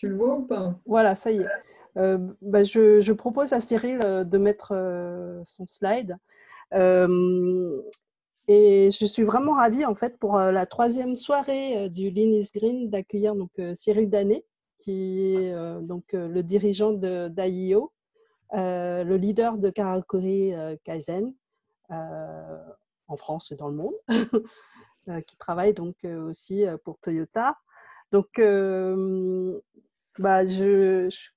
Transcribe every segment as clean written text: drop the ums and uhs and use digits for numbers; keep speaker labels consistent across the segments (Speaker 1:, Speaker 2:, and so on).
Speaker 1: Tu le vois ou pas?
Speaker 2: Voilà, ça y est. Je propose à Cyril de mettre son slide. Euh, et je suis vraiment ravie, en fait, pour la troisième soirée du Lean is Green, d'accueillir donc Cyril Danet, qui est le dirigeant d'AIO, le leader de Karakuri Kaizen euh, en France et dans le monde, qui travaille donc aussi pour Toyota. Donc, je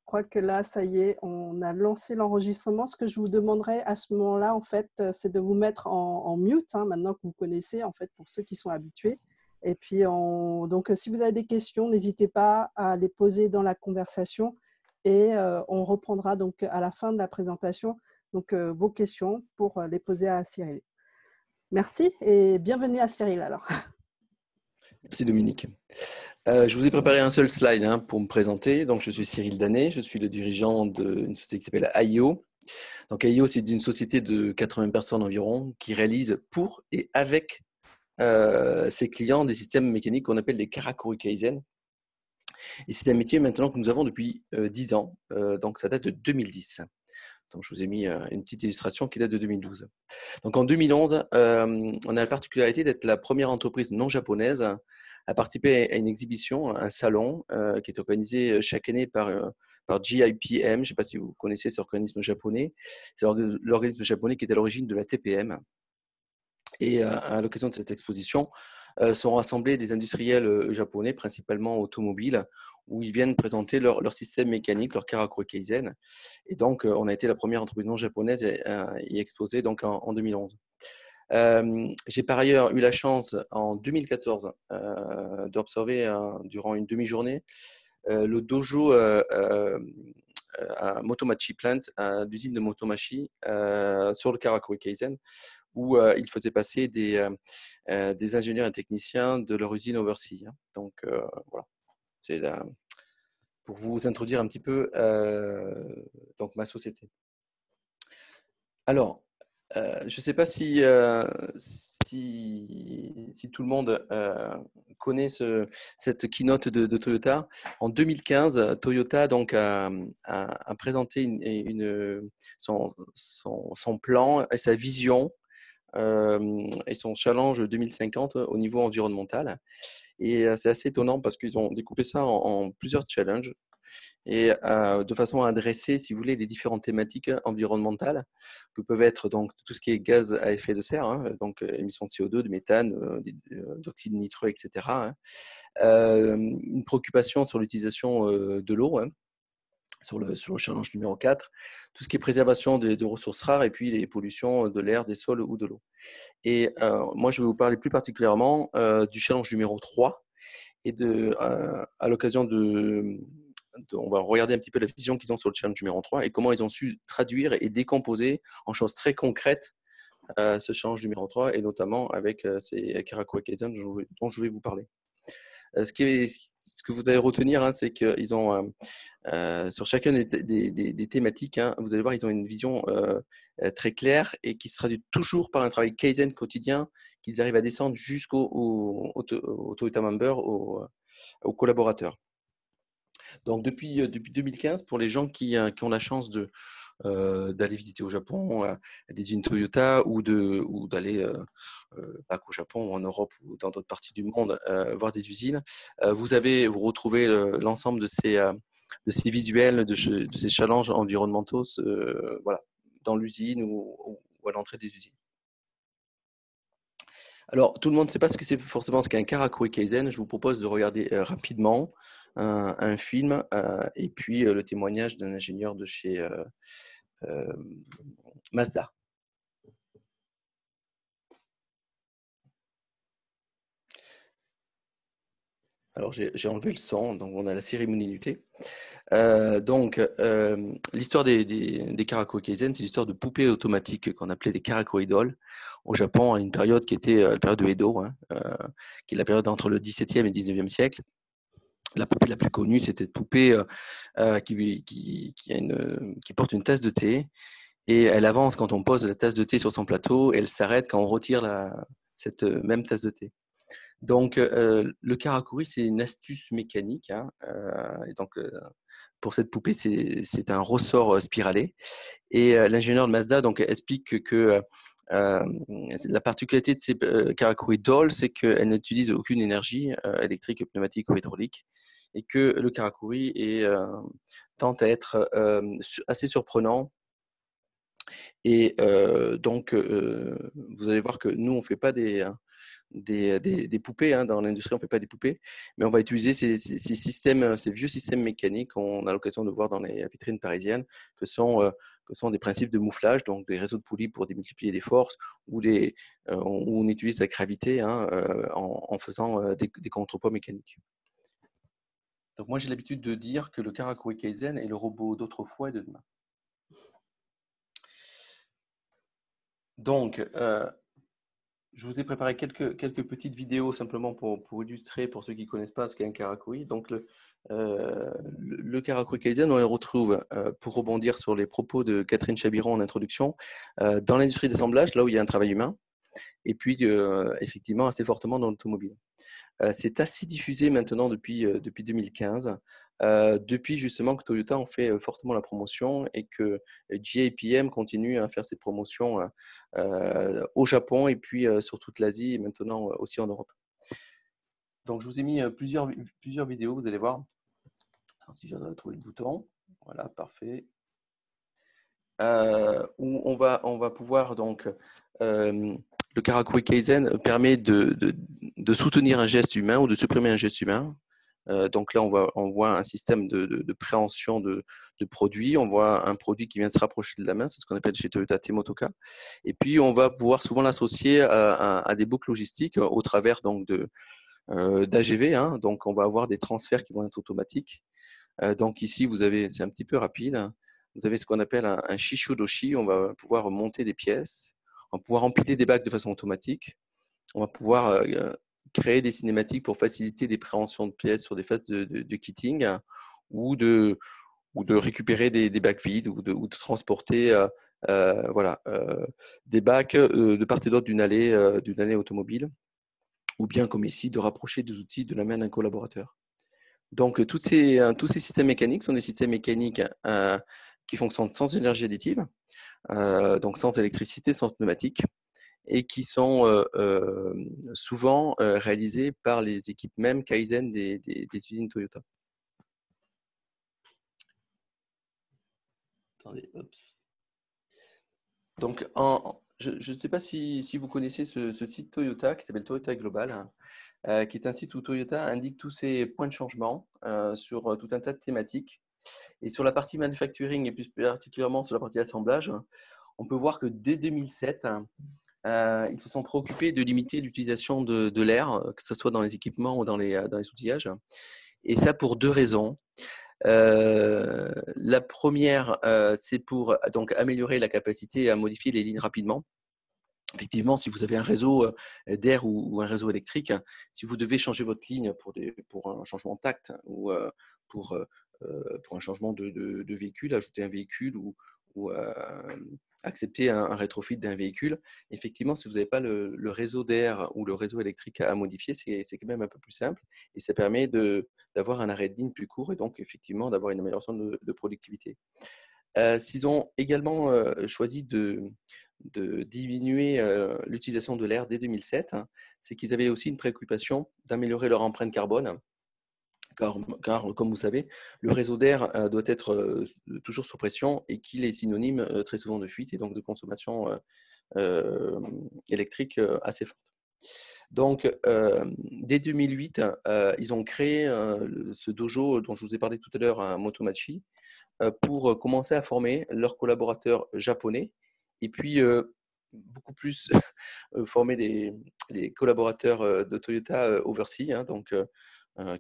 Speaker 2: crois que là, ça y est, on a lancé l'enregistrement. Ce que je vous demanderais à ce moment-là, en fait, c'est de vous mettre en mute, hein, maintenant que vous connaissez, en fait, pour ceux qui sont habitués. Et puis, donc, si vous avez des questions, n'hésitez pas à les poser dans la conversation et on reprendra donc à la fin de la présentation donc, vos questions pour les poser à Cyril. Merci et bienvenue à Cyril alors.
Speaker 3: Merci Dominique. Je vous ai préparé un seul slide pour me présenter. Donc, je suis Cyril Danet, je suis le dirigeant d'une société qui s'appelle AIO. Donc, AIO, c'est une société de 80 personnes environ qui réalise pour et avec ses clients des systèmes mécaniques qu'on appelle des Karakuri Kaizen. Et c'est un métier maintenant que nous avons depuis 10 ans, donc ça date de 2010. Donc, je vous ai mis une petite illustration qui date de 2012. Donc, en 2011, on a la particularité d'être la première entreprise non japonaise à participer à une exhibition, un salon qui est organisé chaque année par GIPM. Je ne sais pas si vous connaissez cet organisme japonais. C'est l'organisme japonais qui est à l'origine de la TPM. Et à l'occasion de cette exposition, sont rassemblés des industriels japonais, principalement automobiles, où ils viennent présenter leur système mécanique, leur Karakuri Kaizen. Et donc, on a été la première entreprise non japonaise à y exposer donc en 2011. J'ai par ailleurs eu la chance en 2014 d'observer durant une demi-journée le dojo à Motomachi Plant, d'usine de Motomachi, sur le Karakuri Kaizen, où ils faisaient passer des ingénieurs et techniciens de leur usine Oversea. Donc, voilà, c'est pour vous introduire un petit peu donc, ma société. Alors, je ne sais pas si tout le monde connaît cette keynote de Toyota. En 2015, Toyota donc, a présenté son plan et sa vision et son challenge 2050 au niveau environnemental. Et c'est assez étonnant parce qu'ils ont découpé ça en plusieurs challenges et de façon à adresser, si vous voulez, les différentes thématiques environnementales que peuvent être donc tout ce qui est gaz à effet de serre, donc émissions de CO2, de méthane, d'oxyde nitreux, etc. Une préoccupation sur l'utilisation de l'eau, sur le challenge numéro 4, tout ce qui est préservation de ressources rares et puis les pollutions de l'air, des sols ou de l'eau. Et moi, je vais vous parler plus particulièrement du challenge numéro 3 et à l'occasion on va regarder un petit peu la vision qu'ils ont sur le challenge numéro 3 et comment ils ont su traduire et décomposer en choses très concrètes ce challenge numéro 3 et notamment avec ces Karakuri Kaizen dont je vais vous parler. Ce que vous allez retenir, c'est qu'ils ont, sur chacune des thématiques, vous allez voir, ils ont une vision très claire et qui se traduit toujours par un travail Kaizen quotidien qu'ils arrivent à descendre jusqu'au Toyota Member, aux collaborateurs. Donc, depuis 2015, pour les gens qui ont la chance d'aller visiter au Japon des usines Toyota ou d'aller pas qu'au Japon ou en Europe ou dans d'autres parties du monde voir des usines, vous retrouvez l'ensemble de ces visuels, de ces challenges environnementaux voilà, dans l'usine ou à l'entrée des usines. Alors, tout le monde ne sait pas forcément ce qu'est un Karakuri Kaizen. Je vous propose de regarder rapidement un film et puis le témoignage d'un ingénieur de chez Mazda. Alors, j'ai enlevé le son, donc on a la cérémonie du thé. L'histoire des Karakuri Kaizen, c'est l'histoire de poupées automatiques qu'on appelait les Karakuri Dolls au Japon à une période qui était la période de Edo, qui est la période entre le XVIIe et le XIXe siècle. La poupée la plus connue, c'était une poupée qui porte une tasse de thé et elle avance quand on pose la tasse de thé sur son plateau et elle s'arrête quand on retire cette même tasse de thé. Donc, le karakuri, c'est une astuce mécanique, hein, et donc, pour cette poupée, c'est un ressort spiralé. Et l'ingénieur de Mazda donc, explique que la particularité de ces karakuri dolls, c'est qu'elles n'utilisent aucune énergie électrique, pneumatique ou hydraulique, et que le karakuri tente à être assez surprenant. Et donc, vous allez voir que nous, on ne fait pas des poupées, hein, dans l'industrie, on ne fait pas des poupées, mais on va utiliser ces systèmes, ces vieux systèmes mécaniques qu'on a l'occasion de voir dans les vitrines parisiennes, que sont des principes de mouflage, donc des réseaux de poulies pour démultiplier des forces, où on utilise la gravité, hein, en faisant des contrepoids mécaniques. Donc moi, j'ai l'habitude de dire que le Karakuri Kaizen est le robot d'autrefois et de demain. Donc, je vous ai préparé quelques petites vidéos simplement pour illustrer, pour ceux qui ne connaissent pas ce qu'est un karakuri. Donc, le karakuri Kaizen, on le retrouve, pour rebondir sur les propos de Catherine Chabiron en introduction, dans l'industrie d'assemblage, là où il y a un travail humain, et puis effectivement assez fortement dans l'automobile. C'est assez diffusé maintenant depuis 2015, depuis justement que Toyota en fait fortement la promotion et que JAPM continue à faire cette promotion au Japon et puis sur toute l'Asie et maintenant aussi en Europe. Donc, je vous ai mis plusieurs vidéos, vous allez voir. Alors, si j'arrive à trouver le bouton, voilà, parfait. Où on va pouvoir donc le Karakuri Kaizen permet de soutenir un geste humain ou de supprimer un geste humain. Donc là, on voit un système de préhension de produits. On voit un produit qui vient de se rapprocher de la main, c'est ce qu'on appelle chez Toyota Temotoka. Et puis, on va pouvoir souvent l'associer à des boucles logistiques au travers donc d'AGV. Hein. Donc, on va avoir des transferts qui vont être automatiques. Donc ici, c'est un petit peu rapide. Vous avez ce qu'on appelle un shishodoshi. On va pouvoir monter des pièces. On va pouvoir empiler des bacs de façon automatique. On va pouvoir créer des cinématiques pour faciliter des préhensions de pièces sur des phases de kitting ou de récupérer des bacs vides ou de transporter des bacs de part et d'autre d'une allée automobile, ou bien comme ici, de rapprocher des outils de la main d'un collaborateur. Donc, tous ces systèmes mécaniques sont des systèmes mécaniques qui fonctionnent sans énergie additive, donc sans électricité, sans pneumatique, et qui sont souvent réalisés par les équipes même Kaizen des usines Toyota. Attendez, donc, je ne sais pas si vous connaissez ce site Toyota qui s'appelle Toyota Global, qui est un site où Toyota indique tous ses points de changement sur tout un tas de thématiques. Et sur la partie manufacturing et plus particulièrement sur la partie assemblage, on peut voir que dès 2007, ils se sont préoccupés de limiter l'utilisation de l'air, que ce soit dans les équipements ou dans les outillages. Et ça pour deux raisons. La première, c'est pour donc améliorer la capacité à modifier les lignes rapidement. Effectivement, si vous avez un réseau d'air ou un réseau électrique, si vous devez changer votre ligne pour un changement de tact ou pour un changement de véhicule, ajouter un véhicule ou accepter un rétrofit d'un véhicule, effectivement, si vous n'avez pas le réseau d'air ou le réseau électrique à modifier, c'est quand même un peu plus simple et ça permet d'avoir un arrêt de ligne plus court et donc effectivement d'avoir une amélioration de productivité. S'ils ont également choisi de diminuer l'utilisation de l'air dès 2007, hein, c'est qu'ils avaient aussi une préoccupation d'améliorer leur empreinte carbone. Car, comme vous savez, le réseau d'air doit être toujours sous pression et qu'il est synonyme très souvent de fuite et donc de consommation électrique assez forte. Donc, dès 2008, ils ont créé ce dojo dont je vous ai parlé tout à l'heure à Motomachi pour commencer à former leurs collaborateurs japonais et puis beaucoup plus former les collaborateurs de Toyota overseas, hein, donc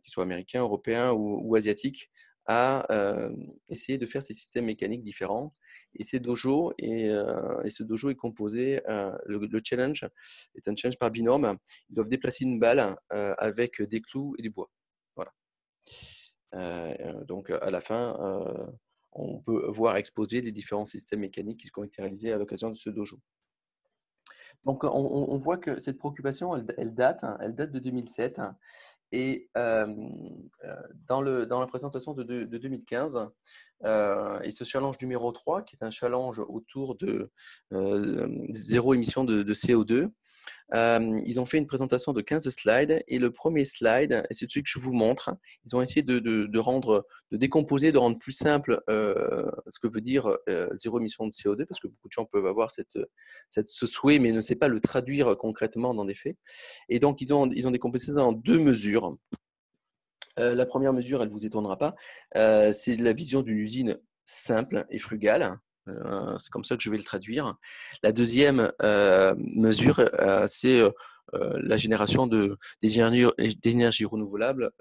Speaker 3: qu'ils soient américains, européens ou asiatiques, à essayer de faire ces systèmes mécaniques différents. Et ce dojo est composé, le challenge est un challenge par binôme. Ils doivent déplacer une balle avec des clous et du bois. Voilà. Donc à la fin, on peut voir exposer les différents systèmes mécaniques qui ont été réalisés à l'occasion de ce dojo. Donc, on voit que cette préoccupation, elle date de 2007. Et dans la présentation de 2015, et ce challenge numéro 3, qui est un challenge autour de zéro émission de CO2, ils ont fait une présentation de 15 slides. Et le premier slide, c'est celui que je vous montre. Ils ont essayé de décomposer, de rendre plus simple ce que veut dire zéro émission de CO2, parce que beaucoup de gens peuvent avoir ce souhait, mais ne savent pas le traduire concrètement dans des faits. Et donc, ils ont décomposé ça en 2 mesures. La première mesure, elle ne vous étonnera pas, c'est la vision d'une usine simple et frugale. C'est comme ça que je vais le traduire. La deuxième mesure, c'est la génération d'énergie renouvelable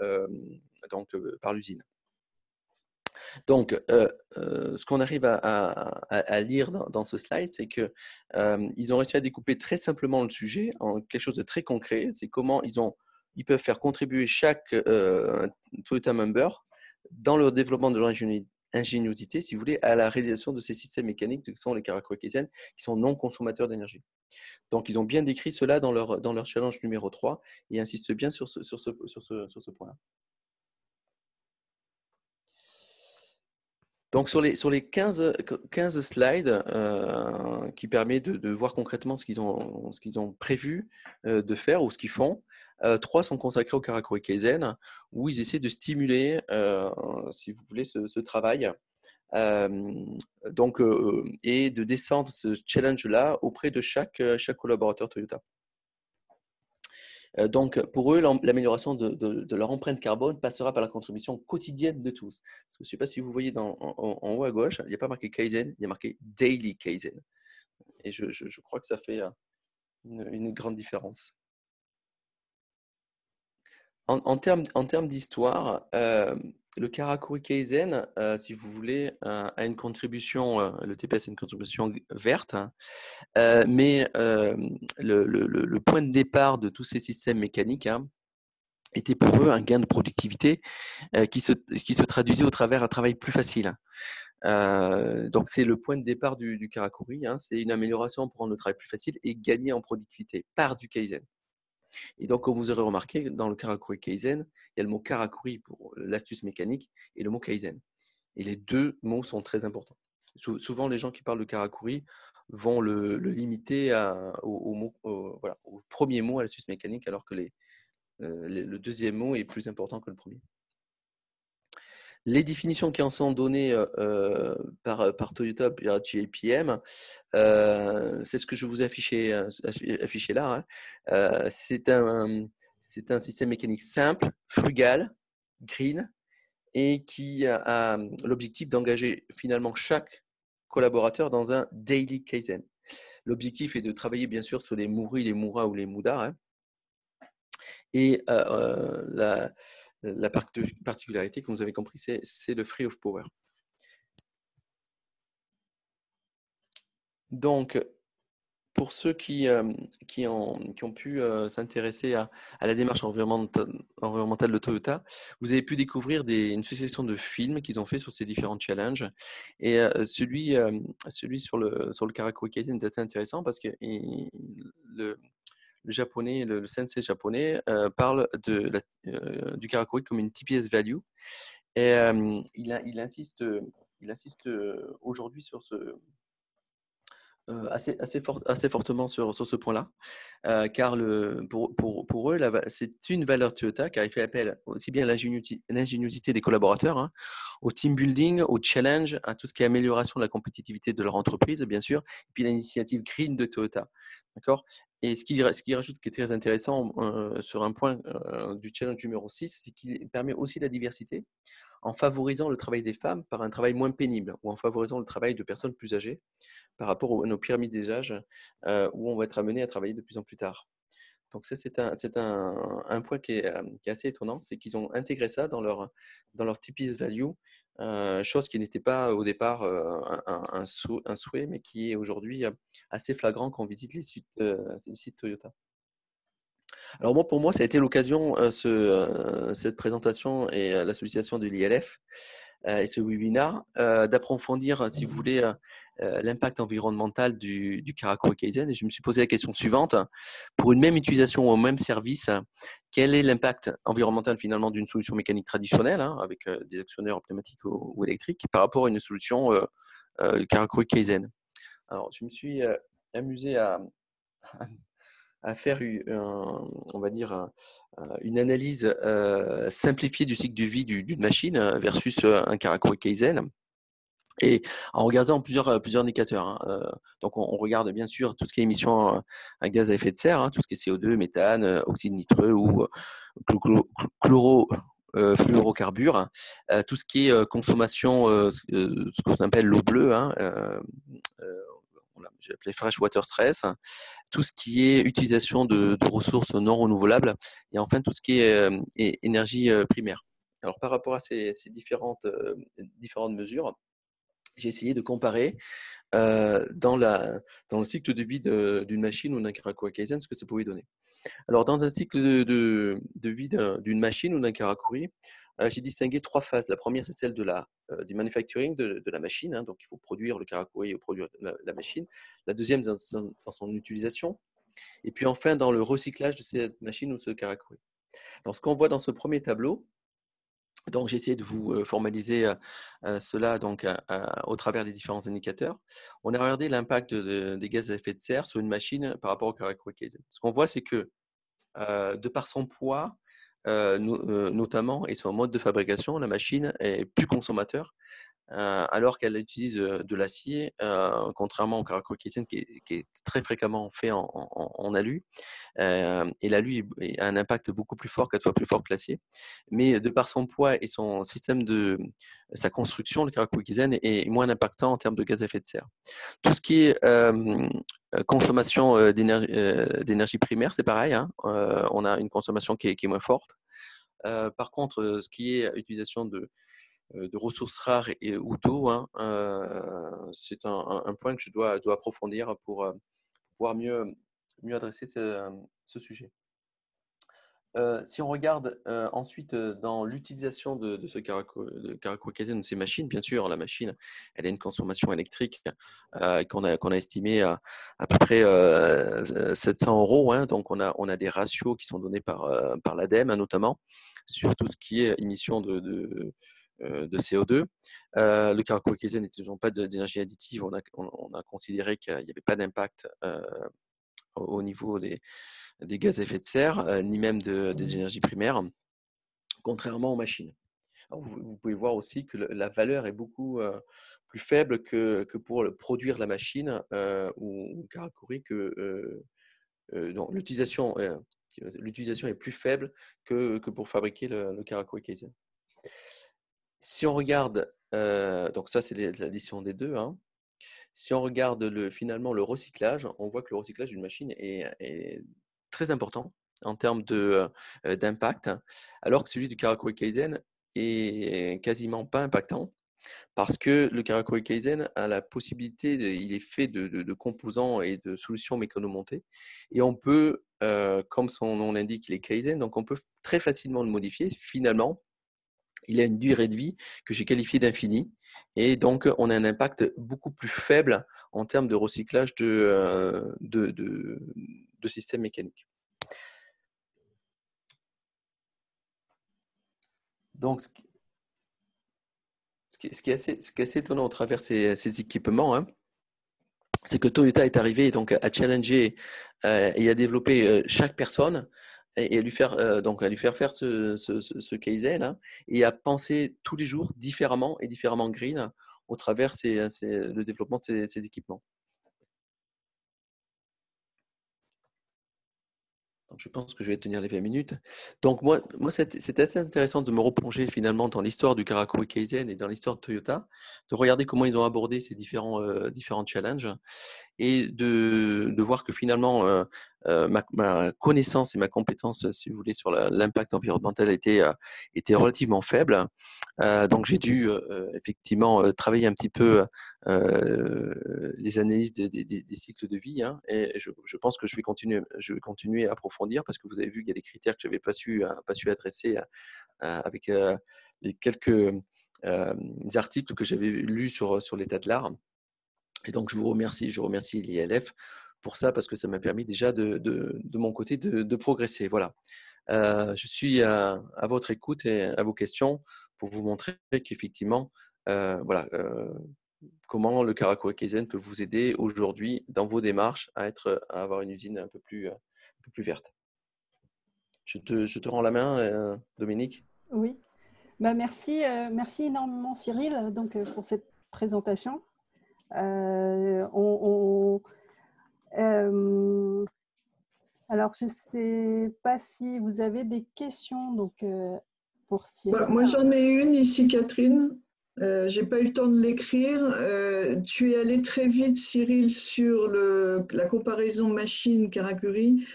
Speaker 3: par l'usine. Donc, ce qu'on arrive à lire dans ce slide, c'est qu'ils ont réussi à découper très simplement le sujet en quelque chose de très concret. C'est comment ils peuvent faire contribuer chaque Toyota member dans le développement de l'ingéniosité, si vous voulez, à la réalisation de ces systèmes mécaniques qui sont les Karakuri Kaizen, qui sont non consommateurs d'énergie. Donc, ils ont bien décrit cela dans leur challenge numéro 3 et insistent bien sur ce point-là. Donc, sur les 15 slides qui permettent de voir concrètement ce qu'ils ont prévu de faire ou ce qu'ils font, 3 sont consacrés au Karakuri Kaizen, où ils essaient de stimuler, si vous voulez, ce travail. Et de descendre ce challenge-là auprès de chaque collaborateur Toyota. Donc, pour eux, l'amélioration de leur empreinte carbone passera par la contribution quotidienne de tous. Je ne sais pas si vous voyez en haut à gauche, il n'y a pas marqué Kaizen, il y a marqué Daily Kaizen. Et je crois que ça fait une grande différence. En termes d'histoire, le Karakuri Kaizen, si vous voulez, a une contribution, le TPS a une contribution verte, mais le point de départ de tous ces systèmes mécaniques était pour eux un gain de productivité qui se traduisait au travers un travail plus facile. Donc c'est le point de départ du Karakuri, c'est une amélioration pour rendre le travail plus facile et gagner en productivité par du Kaizen. Et donc, comme vous aurez remarqué, dans le Karakuri Kaizen, il y a le mot Karakuri pour l'astuce mécanique et le mot Kaizen. Et les 2 mots sont très importants. Souvent, les gens qui parlent de Karakuri vont le limiter au premier mot, à l'astuce mécanique, alors que le deuxième mot est plus important que le premier. Les définitions qui en sont données par Toyota, par JPM, c'est ce que je vous ai affiché là. C'est un système mécanique simple, frugal, green, et qui a l'objectif d'engager finalement chaque collaborateur dans un daily Kaizen. L'objectif est de travailler bien sûr sur les Muri, les Mura ou les Muda. Et la particularité, comme vous avez compris, c'est le free of power. Donc, pour ceux qui ont pu s'intéresser à la démarche environnementale de Toyota, vous avez pu découvrir une succession de films qu'ils ont fait sur ces différents challenges. Et celui sur le Karakuri Kaizen est assez intéressant parce que le japonais, le sensei japonais, parle du Karakuri comme une TPS value. Et il insiste aujourd'hui sur assez fortement sur ce point-là, car pour eux, c'est une valeur Toyota, car il fait appel aussi bien à l'ingéniosité des collaborateurs, au team building, au challenge, à tout ce qui est amélioration de la compétitivité de leur entreprise, bien sûr, et puis l'initiative Green de Toyota. D'accord. Et ce qu'il rajoute, qui est très intéressant sur un point du challenge numéro 6, c'est qu'il permet aussi la diversité en favorisant le travail des femmes par un travail moins pénible ou en favorisant le travail de personnes plus âgées par rapport à nos pyramides des âges où on va être amené à travailler de plus en plus tard. Donc ça, c'est un point qui est assez étonnant, c'est qu'ils ont intégré ça dans leur TPS value, chose qui n'était pas au départ un souhait, mais qui est aujourd'hui assez flagrant quand on visite les sites Toyota. Alors moi, pour moi, ça a été l'occasion, cette présentation et la sollicitation de l'ILF et ce webinaire, d'approfondir, si vous voulez, l'impact environnemental du Karakoe Kaizen. Et je me suis posé la question suivante. Pour une même utilisation ou un même service, quel est l'impact environnemental finalement d'une solution mécanique traditionnelle, hein, avec des actionneurs pneumatiques ou électriques, par rapport à une solution Karakoe Kaizen? Alors, je me suis amusé à faire, on va dire, une analyse simplifiée du cycle de vie d'une machine versus un Karakoe Kaizen. Et en regardant plusieurs indicateurs, hein. Donc, on regarde bien sûr tout ce qui est émissions à gaz à effet de serre, hein, tout ce qui est CO2, méthane, oxyde nitreux ou chloro, fluorocarbures, tout ce qui est consommation, ce qu'on appelle l'eau bleue, hein, j'ai appelé freshwater stress, tout ce qui est utilisation de ressources non renouvelables et enfin tout ce qui est énergie primaire. Alors par rapport à ces différentes mesures, j'ai essayé de comparer dans le cycle de vie d'une machine ou d'un Karakoe Kaizen ce que ça pouvait donner. Alors dans un cycle de vie d'une machine ou d'un Karakuri, j'ai distingué 3 phases. La première, c'est celle du manufacturing de la machine, hein, donc il faut produire le Karakuri ou produire la machine. La deuxième, dans son utilisation. Et puis enfin, dans le recyclage de cette machine ou ce Karakuri. Donc ce qu'on voit dans ce premier tableau, donc j'ai essayé de vous formaliser cela donc, au travers des différents indicateurs. On a regardé l'impact des gaz à effet de serre sur une machine par rapport au Karakuri Kaizen. Ce qu'on voit, c'est que de par son poids, notamment, et son mode de fabrication, la machine est plus consommateur, alors qu'elle utilise de l'acier, contrairement au Karakoe Kaizen qui est très fréquemment fait en alu. Et l'alu a un impact beaucoup plus fort, 4 fois plus fort que l'acier. Mais de par son poids et son système sa construction, le Karakoe Kaizen est moins impactant en termes de gaz à effet de serre. Tout ce qui est consommation d'énergie primaire, c'est pareil, hein. On a une consommation qui est moins forte. Par contre, ce qui est utilisation de ressources rares ou d'eau, hein, c'est un point que je dois approfondir pour pouvoir mieux adresser ce sujet. Si on regarde ensuite dans l'utilisation de ce Karakoe Kaizen de ces machines, bien sûr, la machine, elle a une consommation électrique qu'on a estimée à peu près 700 €. Hein, donc, on a des ratios qui sont donnés par l'ADEME, hein, notamment, sur tout ce qui est émission de CO2. Le Karakoe Kaizen n'utilisant pas d'énergie additive, on a considéré qu'il n'y avait pas d'impact au niveau des gaz à effet de serre, ni même des énergies primaires, contrairement aux machines. Alors, vous pouvez voir aussi que la valeur est beaucoup plus faible que pour produire la machine ou le Karakuri, donc l'utilisation est plus faible que pour fabriquer le Karakoe Kaizen. Si on regarde, donc ça c'est l'addition des deux, hein. Si on regarde finalement le recyclage, on voit que le recyclage d'une machine est très important en termes d'impact, alors que celui du Karakoe Kaizen est quasiment pas impactant, parce que le Karakoe Kaizen a la possibilité, il est fait de composants et de solutions mécano-montées, et on peut, comme son nom l'indique, il est Kaizen, donc on peut très facilement le modifier. Finalement, il a une durée de vie que j'ai qualifiée d'infinie, et donc on a un impact beaucoup plus faible en termes de recyclage de systèmes mécaniques. Donc, ce qui est assez étonnant au travers ces équipements, hein, c'est que Toyota est arrivé donc à challenger et à développer chaque personne et à lui faire faire ce Kaizen, hein, et à penser tous les jours différemment et différemment green au travers le développement de ces équipements. Donc, je pense que je vais tenir les 20 minutes. Donc, moi c'était assez intéressant de me replonger finalement dans l'histoire du Karakoe Kaizen et dans l'histoire de Toyota, de regarder comment ils ont abordé ces différents challenges et de voir que finalement, ma connaissance et ma compétence, si vous voulez, sur l'impact environnemental était relativement faible. Donc j'ai dû effectivement travailler un petit peu les analyses des cycles de vie, hein, et je pense que je vais continuer à approfondir parce que vous avez vu qu'il y a des critères que je n'avais pas su adresser avec les quelques articles que j'avais lus sur l'état de l'art. Et donc, je remercie l'ILF pour ça parce que ça m'a permis déjà de mon côté de progresser. Voilà. Je suis à votre écoute et à vos questions pour vous montrer qu'effectivement, voilà, comment le Karakuri Kaizen peut vous aider aujourd'hui dans vos démarches à avoir une usine un peu plus verte. Je te rends la main, Dominique.
Speaker 2: Oui. Bah, merci énormément Cyril donc, pour cette présentation. Alors, je ne sais pas si vous avez des questions donc, pour Cyril.
Speaker 1: Moi, j'en ai une ici, Catherine. Je n'ai pas eu le temps de l'écrire. Tu es allé très vite, Cyril, sur la comparaison machine Karakuri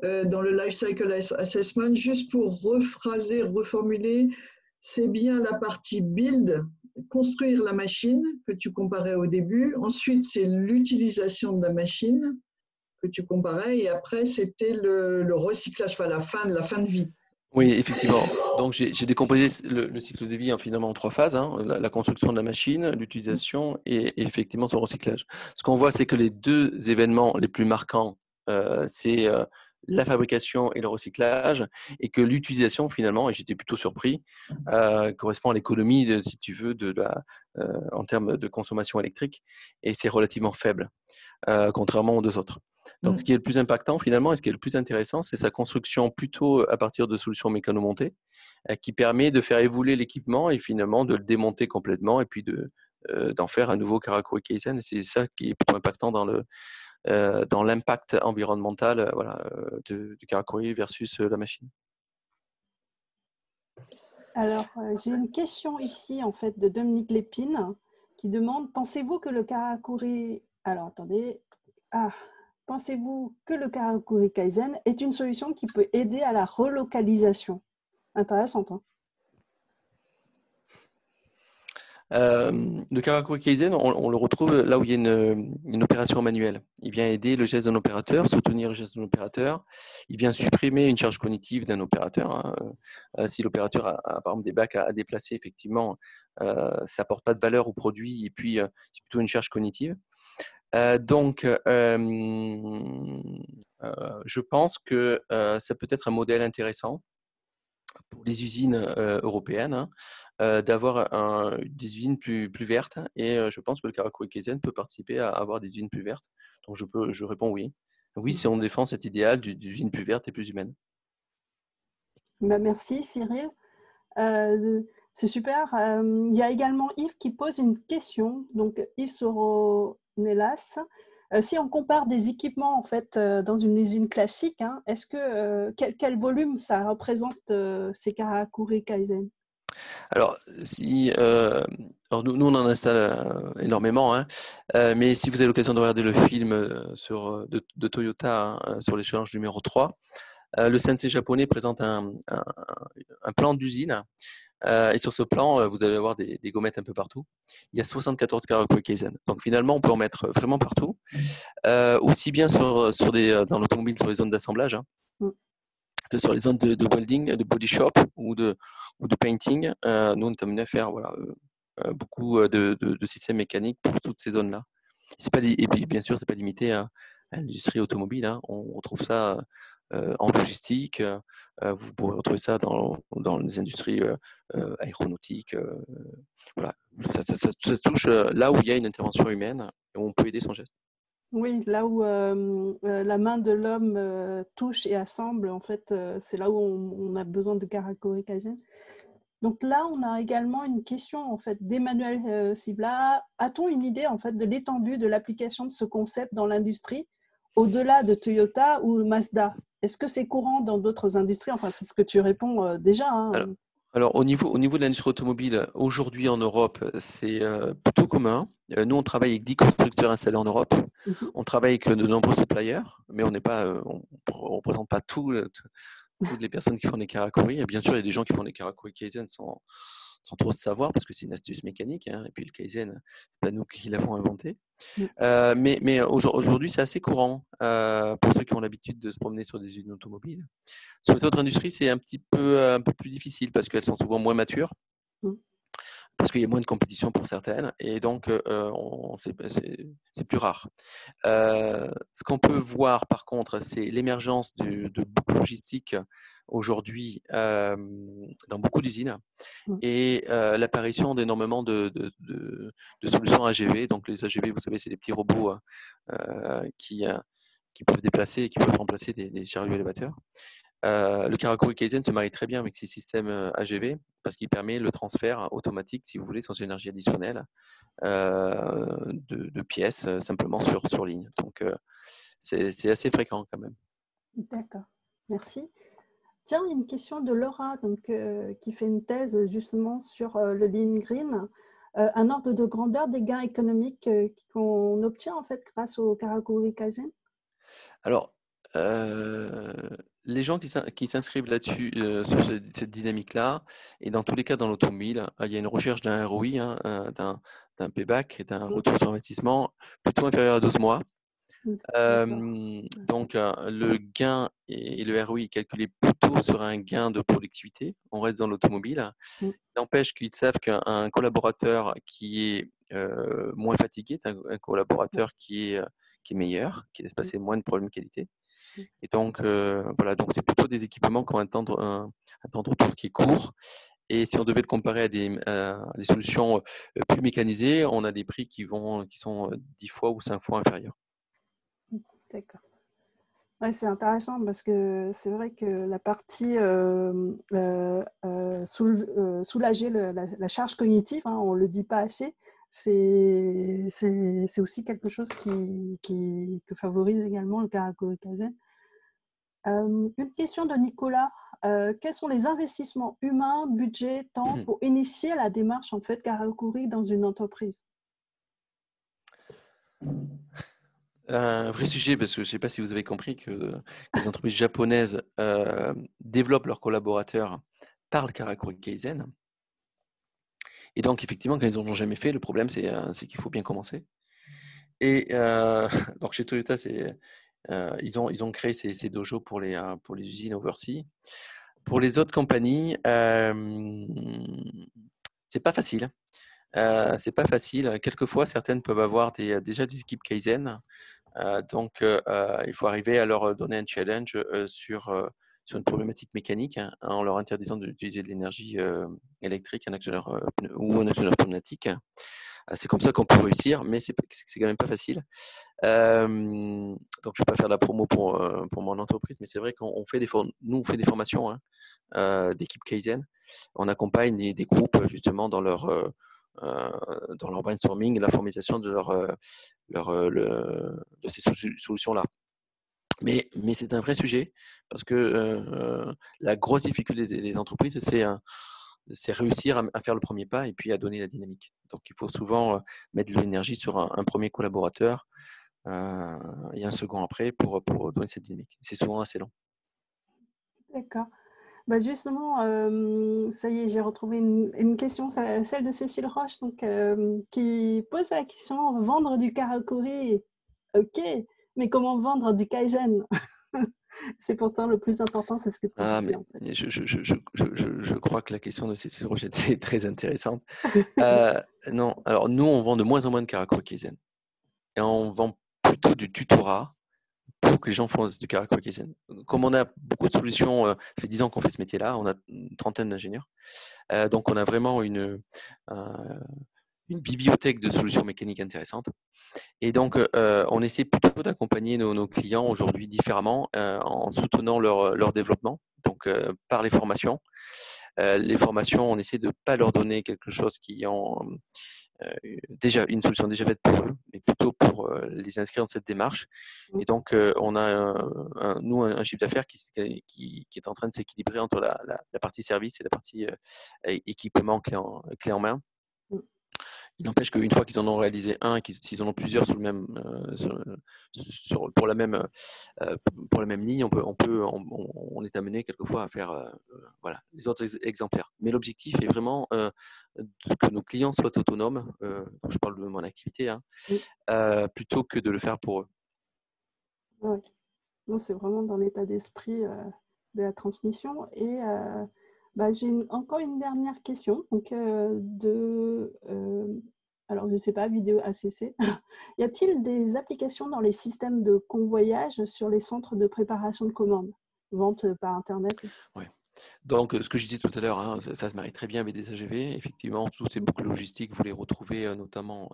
Speaker 1: dans le Life Cycle Assessment. Juste pour reformuler, c'est bien la partie build, construire la machine que tu comparais au début. Ensuite, c'est l'utilisation de la machine que tu comparais. Et après, c'était le recyclage, enfin la fin de vie.
Speaker 3: Oui, effectivement. Donc, j'ai décomposé le cycle de vie finalement en 3 phases, hein, la construction de la machine, l'utilisation et effectivement son recyclage. Ce qu'on voit, c'est que les 2 événements les plus marquants, c'est la fabrication et le recyclage, et que l'utilisation finalement, et j'étais plutôt surpris, correspond à l'économie, si tu veux, en termes de consommation électrique, et c'est relativement faible, contrairement aux 2 autres. Donc, ce qui est le plus impactant finalement et ce qui est le plus intéressant, c'est sa construction plutôt à partir de solutions mécanomontées qui permet de faire évoluer l'équipement et finalement de le démonter complètement et puis d'en faire un nouveau Karakuri Kaizen. Et c'est ça qui est plutôt impactant dans l'impact environnemental du Karakuri versus la machine.
Speaker 2: Alors, j'ai une question ici en fait de Dominique Lépine qui demande: pensez-vous que le Karakuri... Alors, attendez. Pensez-vous que le Karakuri Kaizen est une solution qui peut aider à la relocalisation? Intéressante, hein?
Speaker 3: Le Karakuri Kaizen, on le retrouve là où il y a une opération manuelle. Il vient aider le geste d'un opérateur, soutenir le geste d'un opérateur. Il vient supprimer une charge cognitive d'un opérateur. Si l'opérateur a par exemple des bacs à déplacer, effectivement, ça n'apporte pas de valeur au produit et puis c'est plutôt une charge cognitive. Donc, je pense que ça peut être un modèle intéressant pour les usines européennes, d'avoir des usines plus vertes. Et je pense que le Karakuri Kaizen peut participer à avoir des usines plus vertes. Donc, je réponds oui. Oui, si on défend cet idéal d'usines plus vertes et plus humaines.
Speaker 2: Bah, merci Cyril. C'est super. Il y a également Yves qui pose une question. Donc, Yves Soronelas. Si on compare des équipements en fait dans une usine classique, hein, est-ce que quel volume ça représente ces Karakuri Kaizen?
Speaker 3: Alors, nous on en installe énormément, hein, mais si vous avez l'occasion de regarder le film de Toyota sur l'échange numéro 3, le sensei japonais présente un plan d'usine. Et sur ce plan, vous allez avoir des gommettes un peu partout. Il y a 74 Karakuri Kaizen. Donc finalement, on peut en mettre vraiment partout. Aussi bien dans l'automobile, sur les zones d'assemblage, hein, que sur les zones de welding, de body shop ou de painting. Nous, on est amené à faire beaucoup de systèmes mécaniques pour toutes ces zones-là. Et puis, bien sûr, ce n'est pas limité à l'industrie automobile. Hein. On retrouve ça en logistique. Vous pourrez retrouver ça dans les industries aéronautiques. Voilà. Ça touche là où il y a une intervention humaine et où on peut aider son geste.
Speaker 2: Oui, là où la main de l'homme touche et assemble, en fait, c'est là où on a besoin de Karakuri Kaizen. Donc là, on a également une question en fait d'Emmanuel Sibla. A-t-on une idée en fait de l'étendue de l'application de ce concept dans l'industrie, au-delà de Toyota ou Mazda? Est-ce que c'est courant dans d'autres industries? Enfin, c'est ce que tu réponds déjà. Hein.
Speaker 3: Alors, au niveau de l'industrie automobile, aujourd'hui en Europe, c'est plutôt commun. Nous, on travaille avec 10 constructeurs installés en Europe.
Speaker 2: Mhm.
Speaker 3: On travaille avec de nombreux suppliers, mais on n'est pas, on ne représente pas toutes les personnes qui font des karakuri. Et bien sûr, il y a des gens qui font des karakuri Kaizen sans trop se savoir, parce que c'est une astuce mécanique, hein, et puis le Kaizen, c'est pas nous qui l'avons inventé.
Speaker 2: Mm.
Speaker 3: Mais aujourd'hui, c'est assez courant pour ceux qui ont l'habitude de se promener sur des usines automobiles. Sur les autres industries, c'est un peu plus difficile parce qu'elles sont souvent moins matures,
Speaker 2: Mm.
Speaker 3: parce qu'il y a moins de compétition pour certaines, et donc c'est plus rare. Ce qu'on peut voir par contre, c'est l'émergence de boucles logistiques aujourd'hui dans beaucoup d'usines,
Speaker 2: Mm.
Speaker 3: et l'apparition d'énormément de solutions AGV. Donc les AGV, vous savez, c'est des petits robots qui peuvent déplacer et qui peuvent remplacer des chariots élévateurs. Le Karakuri Kaizen se marie très bien avec ces systèmes AGV parce qu'il permet le transfert automatique, si vous voulez, sans énergie additionnelle, de pièces simplement sur ligne. Donc, c'est assez fréquent quand même.
Speaker 2: D'accord, merci. Tiens, une question de Laura, donc, qui fait une thèse justement sur le Lean Green. Un ordre de grandeur des gains économiques qu'on obtient en fait grâce au Karakuri Kaizen?
Speaker 3: Alors, les gens qui s'inscrivent là-dessus, sur cette dynamique-là, et dans tous les cas dans l'automobile, il y a une recherche d'un ROI, hein, d'un payback, d'un retour sur investissement plutôt inférieur à 12 mois. Donc, le gain et le ROI calculé plutôt sur un gain de productivité. On reste dans l'automobile.
Speaker 2: Mm.
Speaker 3: N'empêche qu'ils savent qu'un collaborateur qui est moins fatigué est un collaborateur qui est meilleur, qui laisse passer moins de problèmes de qualité. Et donc, voilà, donc c'est plutôt des équipements qui ont un temps de retour qui est court. Et si on devait le comparer à des solutions plus mécanisées, on a des prix qui sont 10 fois ou 5 fois inférieurs.
Speaker 2: D'accord. Ouais, c'est intéressant parce que c'est vrai que la partie soulager la charge cognitive, hein, on ne le dit pas assez, c'est aussi quelque chose que favorise également le Karakuri Kaizen. Une question de Nicolas. Quels sont les investissements humains, budget, temps pour initier la démarche en fait Karakuri dans une entreprise?
Speaker 3: Un vrai sujet, parce que je ne sais pas si vous avez compris que les entreprises japonaises développent leurs collaborateurs par le Karakuri Kaizen. Et donc, effectivement, quand ils n'en ont jamais fait, le problème, c'est qu'il faut bien commencer. Et donc, chez Toyota, ils ont créé ces dojos pour les usines overseas. Pour les autres compagnies, c'est pas facile. C'est pas facile. Quelquefois, certaines peuvent avoir déjà des équipes Kaizen. Donc, il faut arriver à leur donner un challenge sur une problématique mécanique, hein, en leur interdisant d'utiliser de l'énergie électrique ou un actionneur pneumatique. C'est comme ça qu'on peut réussir, mais c'est quand même pas facile. Donc, je ne vais pas faire de la promo pour mon entreprise, mais c'est vrai qu'on fait on fait des formations, hein, d'équipe Kaizen. On accompagne des groupes justement dans leur brainstorming et la formalisation de ces solutions-là. Mais c'est un vrai sujet parce que la grosse difficulté des entreprises, c'est réussir à faire le premier pas et puis à donner la dynamique. Donc, il faut souvent mettre de l'énergie sur un premier collaborateur et un second après pour donner cette dynamique. C'est souvent assez long.
Speaker 2: D'accord. Bah justement, ça y est, j'ai retrouvé une question, celle de Cécile Roche, donc, qui pose la question, vendre du Karakuri, ok, mais comment vendre du Kaizen? C'est pourtant le plus important, c'est ce que tu disais, en fait.
Speaker 3: Je crois que la question de Cécile Roche était très intéressante. Non, alors nous, on vend de moins en moins de Karakuri Kaizen. Et on vend plutôt du tutorat pour que les gens fassent du Karakuri Kaizen. Comme on a beaucoup de solutions, ça fait 10 ans qu'on fait ce métier-là, on a une trentaine d'ingénieurs. Donc, on a vraiment une bibliothèque de solutions mécaniques intéressantes. Et donc, on essaie plutôt d'accompagner nos clients aujourd'hui différemment en soutenant leur développement, donc par les formations. Les formations, on essaie de ne pas leur donner quelque chose qui ont déjà une solution déjà faite pour eux, mais plutôt pour les inscrire dans cette démarche. Et donc, on a nous un chiffre d'affaires qui est en train de s'équilibrer entre la partie service et la partie équipement clé en main. Il n'empêche qu'une fois qu'ils en ont réalisé un, s'ils en ont plusieurs sur le même, pour la même ligne, on est amené quelquefois à faire voilà, les autres exemplaires. Mais l'objectif est vraiment que nos clients soient autonomes. Je parle de mon activité, hein, plutôt que de le faire pour eux.
Speaker 2: Ouais. Non, c'est vraiment dans l'état d'esprit de la transmission. Et j'ai encore une dernière question. Donc, alors, je ne sais pas, vidéo ACC. Y a-t-il des applications dans les systèmes de convoyage sur les centres de préparation de commandes, vente par Internet?
Speaker 3: Ouais. Donc, ce que je disais tout à l'heure, hein, ça se marie très bien avec des AGV. Effectivement, toutes ces boucles logistiques, vous les retrouvez notamment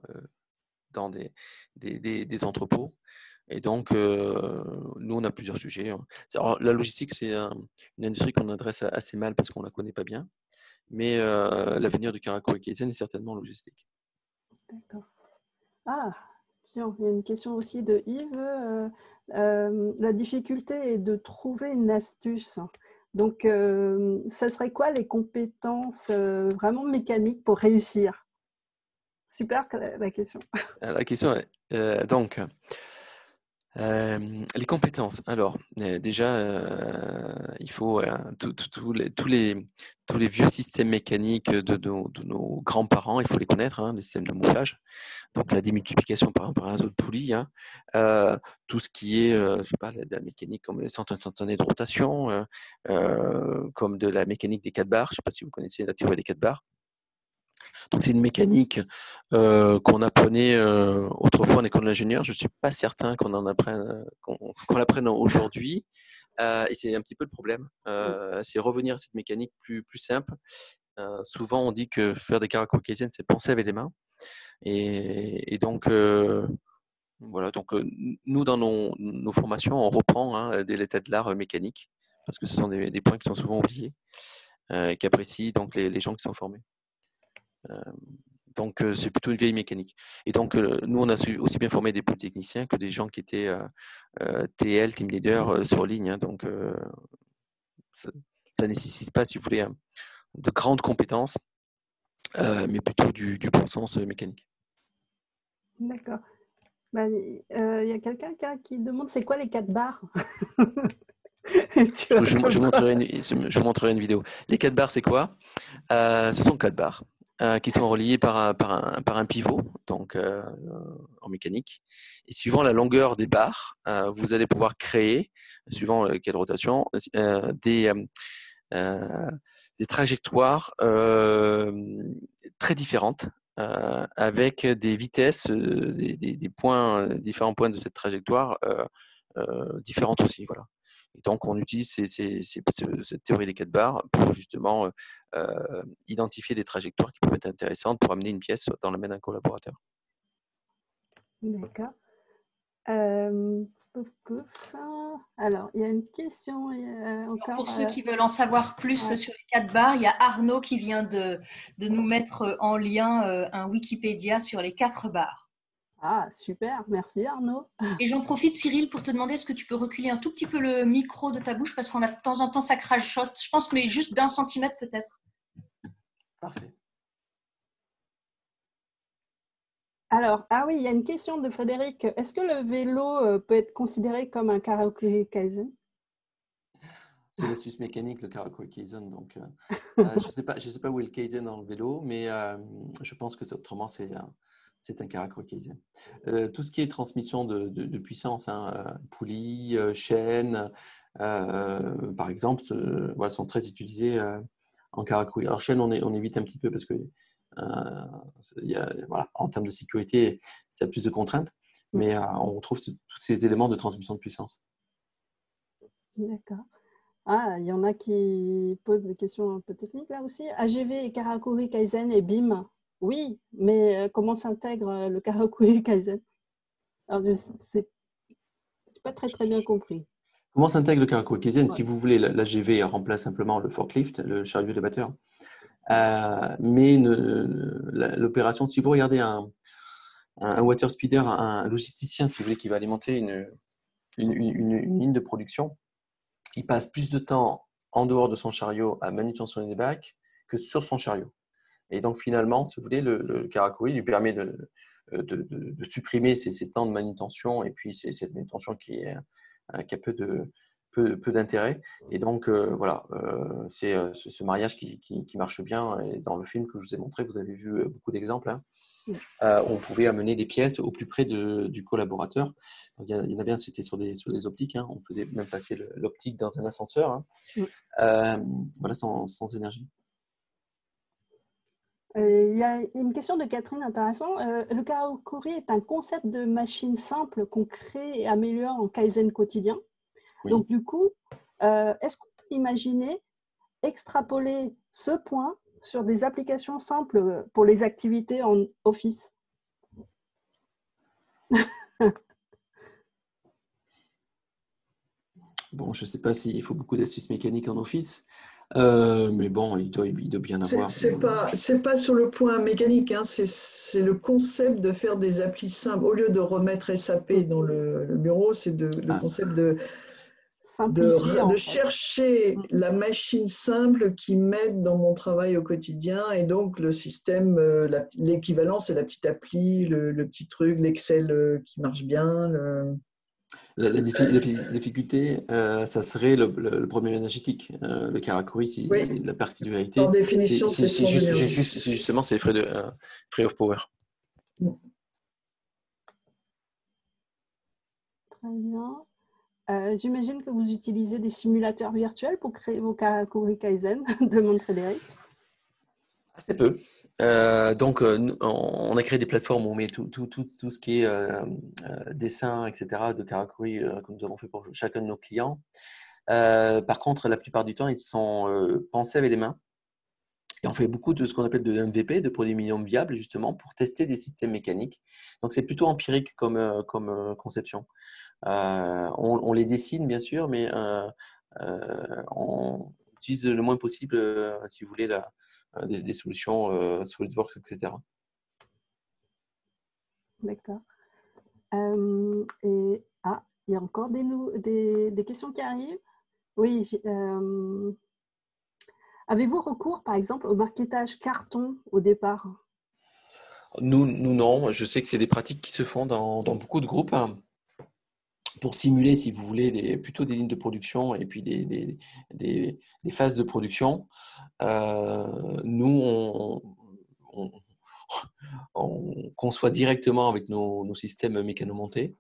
Speaker 3: dans des entrepôts. Et donc, nous, on a plusieurs sujets. Alors, la logistique, c'est une industrie qu'on adresse assez mal parce qu'on ne la connaît pas bien. Mais l'avenir du Caraco et Kaizen est certainement logistique.
Speaker 2: D'accord. Ah, tiens, il y a une question aussi de Yves. La difficulté est de trouver une astuce. Donc, ça serait quoi les compétences vraiment mécaniques pour réussir? Super la question.
Speaker 3: La question est donc les compétences. Alors, déjà, il faut tous les vieux systèmes mécaniques de nos grands-parents, il faut les connaître, hein, les systèmes de moulage. Donc, la démultiplication par un réseau de poulies, hein, tout ce qui est, je sais pas, de la mécanique comme les centres instantanés de rotation, comme de la mécanique des 4 barres. Je ne sais pas si vous connaissez la théorie des 4 barres. Donc, c'est une mécanique qu'on apprenait autrefois en école d'ingénieur. Je ne suis pas certain qu'on l'apprenne aujourd'hui. Et c'est un petit peu le problème. C'est revenir à cette mécanique plus simple. Souvent, on dit que faire des Karakou Kaizen, c'est penser avec les mains. Et donc, voilà. Donc, nous, dans nos formations, on reprend l'état de l'art mécanique parce que ce sont des points qui sont souvent oubliés et qu'apprécient donc les gens qui sont formés. Donc, c'est plutôt une vieille mécanique. Et donc, nous, on a aussi bien formé des polytechniciens que des gens qui étaient TL, team leader sur ligne. Hein. Donc, ça ne nécessite pas, si vous voulez, de grandes compétences, mais plutôt du bon sens mécanique.
Speaker 2: D'accord. Y a quelqu'un qui demande c'est quoi les 4 barres?
Speaker 3: Je vous montrerai une vidéo. Les 4 barres, c'est quoi? Ce sont 4 barres qui sont reliées par un pivot, donc en mécanique. Et suivant la longueur des barres, vous allez pouvoir créer, suivant quelle rotation, des trajectoires très différentes, avec des vitesses, des points, différents points de cette trajectoire différentes aussi. Voilà. Et donc, on utilise cette théorie des 4 barres pour justement identifier des trajectoires qui peuvent être intéressantes pour amener une pièce dans la main d'un collaborateur.
Speaker 2: D'accord. Alors, il y a une question encore.
Speaker 4: Pour ceux qui veulent en savoir plus sur les 4 barres, il y a Arnaud qui vient de nous mettre en lien un Wikipédia sur les 4 barres.
Speaker 2: Ah, super, merci Arnaud.
Speaker 4: Et j'en profite, Cyril, pour te demander est-ce que tu peux reculer un tout petit peu le micro de ta bouche parce qu'on a de temps en temps ça crachote. Je pense, mais juste d'1 centimètre peut-être.
Speaker 3: Parfait.
Speaker 2: Alors, oui, il y a une question de Frédéric. Est-ce que le vélo peut être considéré comme un Karakou Kaizen?
Speaker 3: C'est l'astuce mécanique, le Karakou Kaizen. Donc, je sais pas où est le Kaizen dans le vélo, mais je pense que autrement, c'est un Karakou Kaizen. Tout ce qui est transmission de puissance, hein, poulies, chaînes, par exemple, voilà, sont très utilisés en Karakou. Alors, chaîne, on évite un petit peu parce que voilà, en termes de sécurité, ça a plus de contraintes, mais on retrouve tous ces éléments de transmission de puissance.
Speaker 2: D'accord. Ah, il y en a qui posent des questions un peu techniques là aussi. AGV et Karakuri Kaizen et BIM. Oui, mais comment s'intègre le Karakuri Kaizen? Alors, je n'ai pas très bien compris.
Speaker 3: Comment s'intègre le Karakou Kaizen? Ouais. Si vous voulez, l'AGV remplace simplement le forklift, le chariot élévateur. Mais l'opération, si vous regardez un water speeder, un logisticien, si vous voulez, qui va alimenter une ligne de production, il passe plus de temps en dehors de son chariot à manutentionner des bacs que sur son chariot. Et donc, finalement, si vous voulez, le Karakuri lui permet de supprimer ces temps de manutention et puis cette manutention qui a peu d'intérêt. Et donc, voilà, c'est ce mariage qui marche bien. Et dans le film que je vous ai montré, vous avez vu beaucoup d'exemples. Hein. On pouvait amener des pièces au plus près du collaborateur. Donc, il y en a bien, c'était sur des optiques. Hein. On faisait même passer l'optique dans un ascenseur. Hein. Voilà, sans énergie.
Speaker 2: Il y a une question de Catherine intéressante. Le Karakuri est un concept de machine simple qu'on crée et améliore en Kaizen quotidien.
Speaker 3: Oui.
Speaker 2: Donc, du coup, est-ce qu'on peut imaginer extrapoler ce point sur des applications simples pour les activités en Office?
Speaker 3: Bon, je ne sais pas s'il faut beaucoup d'astuces mécaniques en Office, mais bon, il doit bien avoir.
Speaker 1: C'est pas sur le point mécanique, hein, c'est le concept de faire des applis simples. Au lieu de remettre SAP dans le bureau, c'est le concept de chercher la machine simple qui m'aide dans mon travail au quotidien, et donc le système, l'équivalent, c'est la petite appli, le petit truc, l'Excel qui marche bien.
Speaker 3: La difficulté, ça serait le problème énergétique. Le Karakuri,
Speaker 1: Oui.
Speaker 3: la particularité,
Speaker 1: Par définition, c'est
Speaker 3: justement, c'est les frais of power.
Speaker 2: Très bien. J'imagine que vous utilisez des simulateurs virtuels pour créer vos Karakuri Kaizen, demande Frédéric.
Speaker 3: Assez peu. Donc, on a créé des plateformes où on met tout ce qui est dessin, etc., de Karakuri que nous avons fait pour chacun de nos clients. Par contre, la plupart du temps, ils sont pensés avec les mains. Et on fait beaucoup de ce qu'on appelle de MVP, de produits minimum viables, justement, pour tester des systèmes mécaniques. Donc, c'est plutôt empirique comme conception. On les dessine, bien sûr, mais on utilise le moins possible, si vous voulez, des solutions SolidWorks, etc.
Speaker 2: D'accord. Il y a encore des questions qui arrivent. Oui. Avez-vous recours, par exemple, au marketage carton au départ?
Speaker 3: Nous, non. Je sais que c'est des pratiques qui se font dans beaucoup de groupes, hein, pour simuler, si vous voulez, plutôt des lignes de production et puis des phases de production. Nous, on conçoit directement avec nos systèmes mécanomontés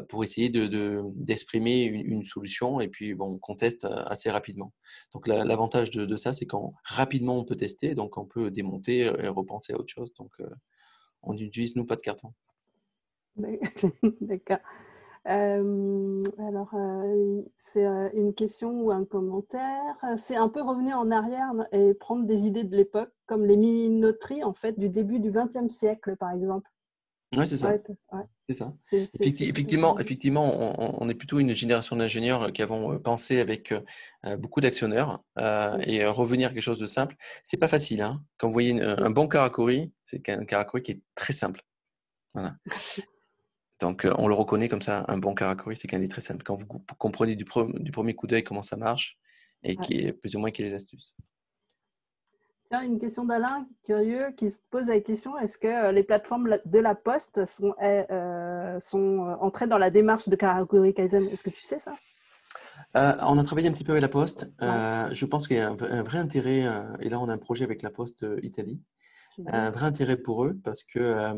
Speaker 3: pour essayer d'exprimer une solution, et puis bon, qu'on teste assez rapidement. Donc l'avantage de ça, c'est qu'on rapidement on peut tester, donc on peut démonter et repenser à autre chose. Donc on n'utilise nous pas de carton.
Speaker 2: D'accord. Alors, c'est une question ou un commentaire. C'est un peu revenir en arrière et prendre des idées de l'époque, comme les minoteries en fait du début du XXe siècle, par exemple.
Speaker 3: Oui, c'est ça.
Speaker 2: Ouais.
Speaker 3: C'est ça.
Speaker 2: Effectivement,
Speaker 3: on est plutôt une génération d'ingénieurs qui avons pensé avec beaucoup d'actionneurs, et revenir à quelque chose de simple, c'est pas facile. Hein. Quand vous voyez un bon Karakuri, c'est un Karakuri qui est très simple. Voilà. Donc, on le reconnaît comme ça, un bon Karakuri, c'est qu'un est très simple. Quand vous comprenez du premier coup d'œil comment ça marche et qui est plus ou moins quelles sont les astuces.
Speaker 2: Tiens, une question d'Alain, curieux, qui se pose la question, est-ce que les plateformes de la Poste sont entrées dans la démarche de Karakuri Kaizen? Est-ce que tu sais ça?
Speaker 3: On a travaillé un petit peu avec la Poste. Je pense qu'il y a un vrai intérêt, et là on a un projet avec la Poste Italie, un vrai intérêt pour eux parce que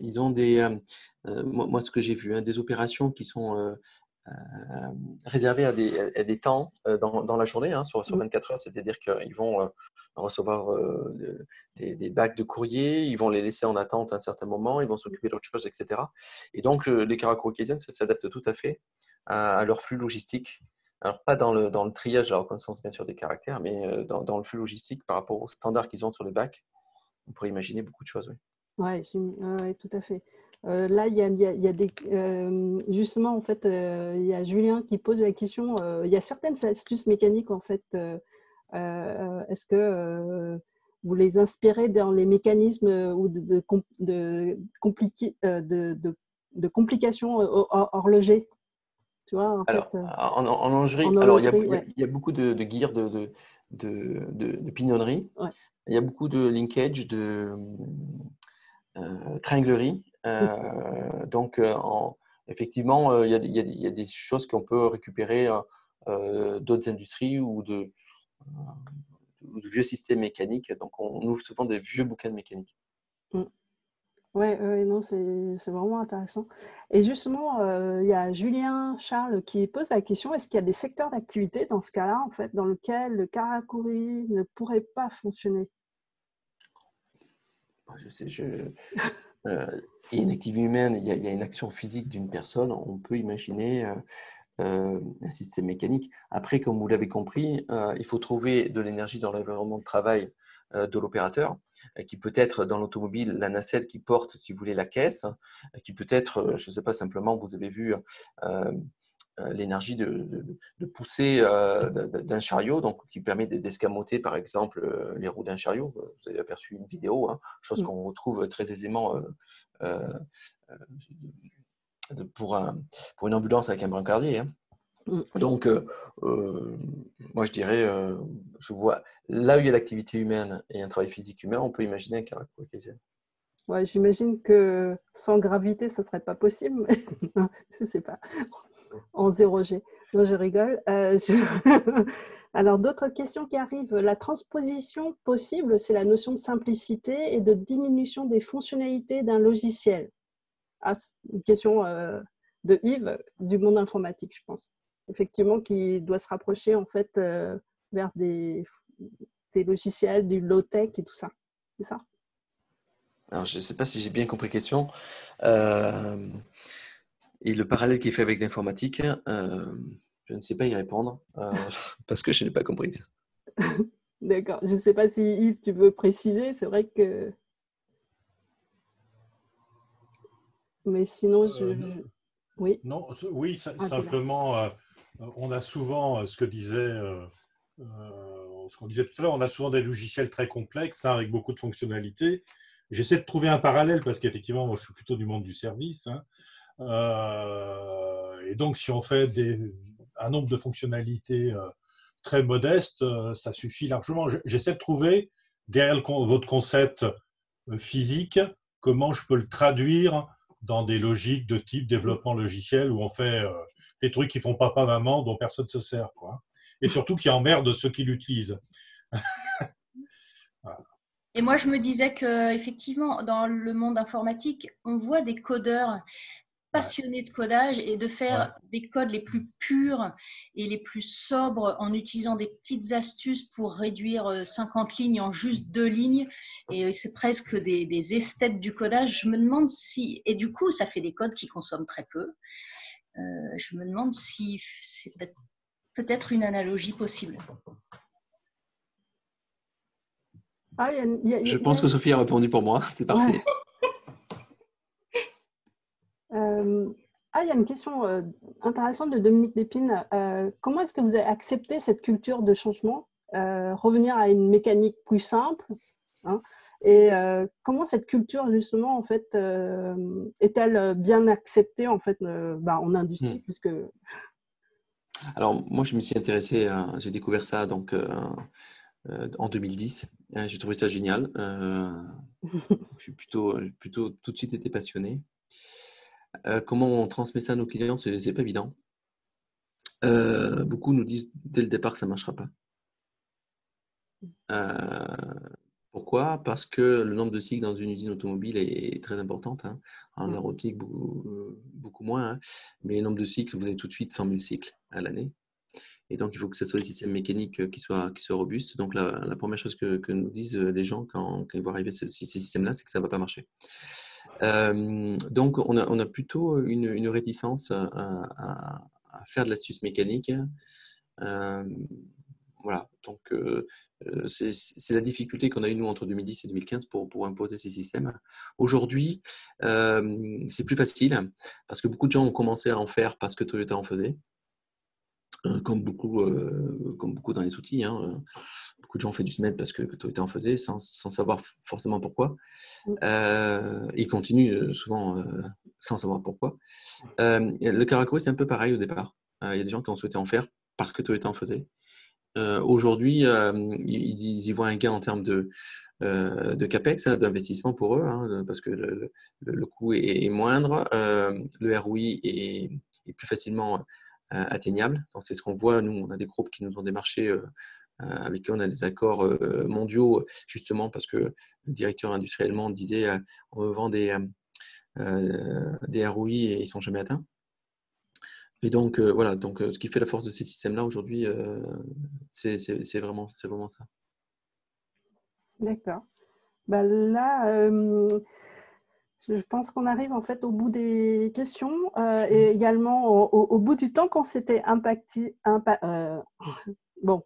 Speaker 3: ils ont moi ce que j'ai vu, hein, des opérations qui sont réservées à des temps dans la journée, hein, sur 24 heures, c'est-à-dire qu'ils vont recevoir des bacs de courrier, ils vont les laisser en attente à un certain moment, ils vont s'occuper d'autres choses, etc. Et donc les Karakuri Kaizen, ça s'adapte tout à fait à leur flux logistique. Alors pas dans le triage, la reconnaissance bien sûr des caractères, mais dans le flux logistique par rapport aux standards qu'ils ont sur les bacs, on pourrait imaginer beaucoup de choses. Oui.
Speaker 2: Ouais, tout à fait. Là, il y a des justement en fait, il y a Julien qui pose la question. Il y a certaines astuces mécaniques en fait. Est-ce que vous les inspirez dans les mécanismes ou de complications horlogers, tu vois, en
Speaker 3: Alors,
Speaker 2: fait,
Speaker 3: en lingerie,
Speaker 2: en
Speaker 3: alors il
Speaker 2: horlogerie,
Speaker 3: y a beaucoup de gear, de pignonnerie.
Speaker 2: Ouais.
Speaker 3: Il y a beaucoup de linkage, de tringlerie. Donc, effectivement, il y a des choses qu'on peut récupérer d'autres industries ou de vieux systèmes mécaniques. Donc, on ouvre souvent des vieux bouquins de mécanique.
Speaker 2: Ouais, non, c'est vraiment intéressant. Et justement, il y a Julien Charles qui pose la question, est-ce qu'il y a des secteurs d'activité dans ce cas-là, en fait, dans lequel le karakuri ne pourrait pas fonctionner?
Speaker 3: Je sais, il y a une activité humaine, il y a une action physique d'une personne, on peut imaginer un système mécanique. Après, comme vous l'avez compris, il faut trouver de l'énergie dans l'environnement de travail de l'opérateur, qui peut être dans l'automobile la nacelle qui porte, si vous voulez, la caisse, qui peut être, je ne sais pas, simplement, vous avez vu l'énergie de pousser d'un chariot, donc qui permet d'escamoter, par exemple, les roues d'un chariot. Vous avez aperçu une vidéo, hein, chose qu'on retrouve très aisément pour une ambulance avec un brancardier. Hein. Donc, moi, je dirais, je vois là où il y a l'activité humaine et un travail physique humain, on peut imaginer un karakuri kaizen.
Speaker 2: Ouais, j'imagine que sans gravité, ce ne serait pas possible. Non, je ne sais pas. En 0G. Non, je rigole. Alors, d'autres questions qui arrivent. La transposition possible, c'est la notion de simplicité et de diminution des fonctionnalités d'un logiciel. Ah, une question de Yves du monde informatique, je pense. Effectivement, qui doit se rapprocher en fait vers des logiciels, du low-tech et tout ça. C'est ça?
Speaker 3: Alors, je ne sais pas si j'ai bien compris la question. Et le parallèle qu'il fait avec l'informatique, je ne sais pas y répondre parce que je n'ai pas compris.
Speaker 2: D'accord. Je ne sais pas si Yves, tu veux préciser. C'est vrai que... Mais sinon, oui.
Speaker 5: Non, oui, simplement, on a souvent ce qu'on disait tout à l'heure, on a souvent des logiciels très complexes hein, avec beaucoup de fonctionnalités. J'essaie de trouver un parallèle parce qu'effectivement, moi, je suis plutôt du monde du service. Hein. Et donc, si on fait un nombre de fonctionnalités très modestes, ça suffit largement. J'essaie de trouver, derrière votre concept physique, comment je peux le traduire dans des logiques de type développement logiciel où on fait des trucs qui font papa-maman dont personne ne se sert. Quoi. Et surtout qui emmerdent ceux qui l'utilisent.
Speaker 4: Voilà. Et moi, je me disais qu'effectivement, dans le monde informatique, on voit des codeurs passionnés de codage et de faire des codes les plus purs et les plus sobres en utilisant des petites astuces pour réduire 50 lignes en juste 2 lignes. Et c'est presque des esthètes du codage. Je me demande si... Et du coup, ça fait des codes qui consomment très peu. Je me demande si c'est peut-être une analogie possible.
Speaker 2: Ah,
Speaker 3: je pense que Sophie a répondu pour moi. C'est parfait.
Speaker 2: Il y a une question intéressante de Dominique Lépine. Comment est-ce que vous avez accepté cette culture de changement, revenir à une mécanique plus simple hein, et comment cette culture, justement, en fait, est-elle bien acceptée en fait, en industrie puisque...
Speaker 3: Alors, moi, je me suis intéressé, j'ai découvert ça donc, en 2010. J'ai trouvé ça génial. Je suis plutôt tout de suite été passionné. Comment on transmet ça à nos clients, c'est pas évident. Beaucoup nous disent dès le départ que ça ne marchera pas. Pourquoi? Parce que le nombre de cycles dans une usine automobile est très importante. Hein. En aéronautique, beaucoup moins. Hein. Mais le nombre de cycles, vous avez tout de suite 100 000 cycles à l'année. Et donc, il faut que ce soit des systèmes mécaniques qui soient robustes. Donc, la première chose que nous disent les gens quand ils vont arriver ces systèmes-là, c'est que ça ne va pas marcher. Donc, on a plutôt une réticence à faire de l'astuce mécanique. Voilà, donc c'est la difficulté qu'on a eu nous entre 2010 et 2015 pour imposer ces systèmes. Aujourd'hui, c'est plus facile parce que beaucoup de gens ont commencé à en faire parce que Toyota en faisait. Comme beaucoup dans les outils. Hein. Beaucoup de gens ont fait du SMED parce que Toyota en faisait sans savoir forcément pourquoi. Ils continuent souvent sans savoir pourquoi. Le karakuri, c'est un peu pareil au départ. Il y a des gens qui ont souhaité en faire parce que Toyota en faisait. aujourd'hui, ils y voient un gain en termes de CAPEX, hein, d'investissement pour eux, hein, parce que le coût est moindre, le ROI est plus facilement atteignable. Donc, c'est ce qu'on voit. Nous, on a des groupes qui nous ont démarché, avec qui on a des accords mondiaux, justement parce que le directeur industriellement disait on vend des ROI et ils ne sont jamais atteints. Et donc, voilà, donc, ce qui fait la force de ces systèmes-là aujourd'hui, c'est vraiment ça.
Speaker 2: D'accord. Bah là, je pense qu'on arrive en fait au bout des questions et également au bout du temps qu'on s'était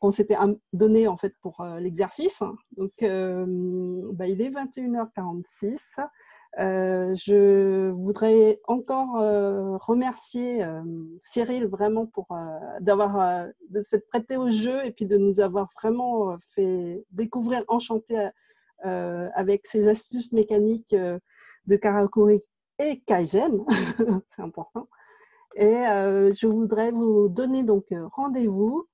Speaker 2: qu'on s'était donné en fait pour l'exercice. Donc, il est 21h46. Je voudrais encore remercier Cyril vraiment pour de s'être prêté au jeu et puis de nous avoir vraiment fait découvrir Enchanté avec ses astuces mécaniques de Karakuri et Kaizen, c'est important. Et je voudrais vous donner donc rendez-vous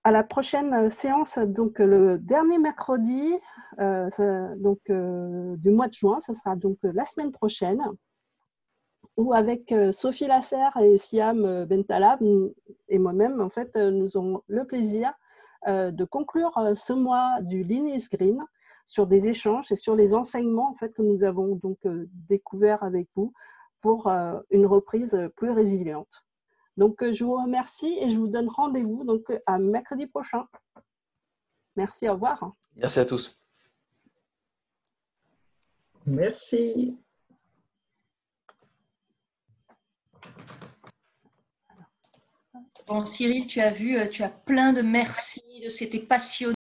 Speaker 2: à la prochaine séance, donc le dernier mercredi du mois de juin, ce sera donc la semaine prochaine, où avec Sophie Lasserre et Siam Bentalab et moi-même, en fait, nous aurons le plaisir de conclure ce mois du Lean is Green sur des échanges et sur les enseignements en fait, que nous avons donc découverts avec vous pour une reprise plus résiliente. Donc, je vous remercie et je vous donne rendez-vous donc à mercredi prochain. Merci, au revoir.
Speaker 3: Merci à tous.
Speaker 1: Merci.
Speaker 4: Bon, Cyril, tu as vu, tu as plein de merci, c'était passionnant.